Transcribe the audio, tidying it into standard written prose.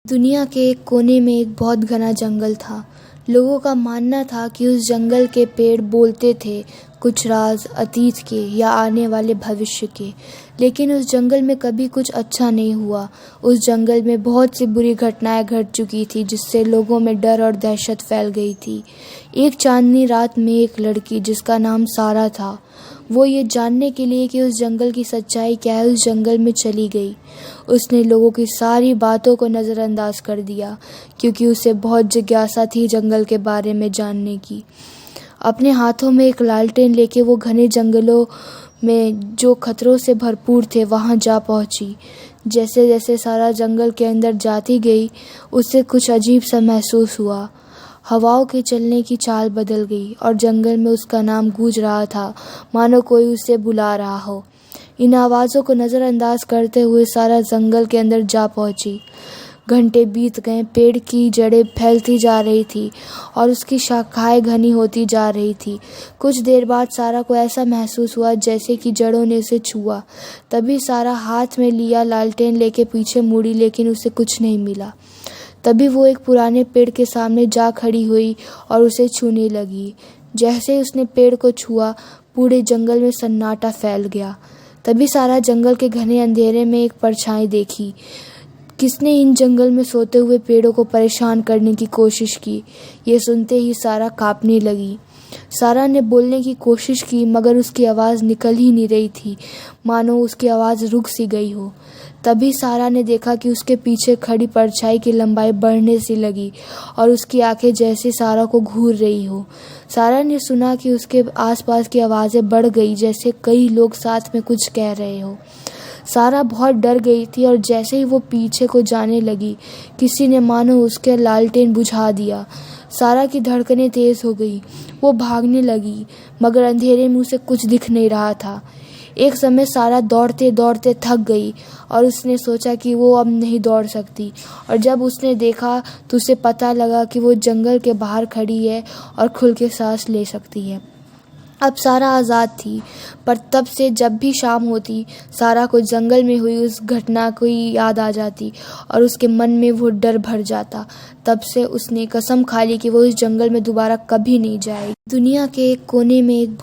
दुनिया के एक कोने में एक बहुत घना जंगल था। लोगों का मानना था कि उस जंगल के पेड़ बोलते थे, कुछ राज अतीत के या आने वाले भविष्य के। लेकिन उस जंगल में कभी कुछ अच्छा नहीं हुआ। उस जंगल में बहुत सी बुरी घटनाएं घट चुकी थी, जिससे लोगों में डर और दहशत फैल गई थी। एक चांदनी रात में एक लड़की जिसका नाम सारा था, वो ये जानने के लिए कि उस जंगल की सच्चाई क्या है, उस जंगल में चली गई। उसने लोगों की सारी बातों को नज़रअंदाज कर दिया, क्योंकि उसे बहुत जिज्ञासा थी जंगल के बारे में जानने की। अपने हाथों में एक लालटेन लेके वो घने जंगलों में जो खतरों से भरपूर थे वहां जा पहुंची। जैसे जैसे सारा जंगल के अंदर जाती गई, उसे कुछ अजीब सा महसूस हुआ। हवाओं के चलने की चाल बदल गई और जंगल में उसका नाम गूंज रहा था, मानो कोई उसे बुला रहा हो। इन आवाज़ों को नज़रअंदाज करते हुए सारा जंगल के अंदर जा पहुंची। घंटे बीत गए, पेड़ की जड़ें फैलती जा रही थी और उसकी शाखाएं घनी होती जा रही थी। कुछ देर बाद सारा को ऐसा महसूस हुआ जैसे कि जड़ों ने उसे छुआ। तभी सारा हाथ में लिया लालटेन लेके पीछे मुड़ी, लेकिन उसे कुछ नहीं मिला। तभी वो एक पुराने पेड़ के सामने जा खड़ी हुई और उसे छूने लगी। जैसे ही उसने पेड़ को छुआ, पूरे जंगल में सन्नाटा फैल गया। तभी सारा जंगल के घने अंधेरे में एक परछाई देखी। किसने इन जंगल में सोते हुए पेड़ों को परेशान करने की कोशिश की? ये सुनते ही सारा कांपने लगी। सारा ने बोलने की कोशिश की, मगर उसकी आवाज़ निकल ही नहीं रही थी, मानो उसकी आवाज़ रुक सी गई हो। तभी सारा ने देखा कि उसके पीछे खड़ी परछाई की लंबाई बढ़ने सी लगी और उसकी आंखें जैसे सारा को घूर रही हो। सारा ने सुना कि उसके आसपास की आवाज़ें बढ़ गई, जैसे कई लोग साथ में कुछ कह रहे हो। सारा बहुत डर गई थी और जैसे ही वो पीछे को जाने लगी, किसी ने मानो उसके लालटेन बुझा दिया। सारा की धड़कनें तेज हो गई। वो भागने लगी, मगर अंधेरे में उसे कुछ दिख नहीं रहा था। एक समय सारा दौड़ते दौड़ते थक गई और उसने सोचा कि वो अब नहीं दौड़ सकती। और जब उसने देखा तो उसे पता लगा कि वो जंगल के बाहर खड़ी है और खुल के सांस ले सकती है। अब सारा आज़ाद थी, पर तब से जब भी शाम होती, सारा को जंगल में हुई उस घटना को याद आ जाती और उसके मन में वो डर भर जाता। तब से उसने कसम खा ली कि वो इस जंगल में दोबारा कभी नहीं जाएगी। दुनिया के एक कोने में एक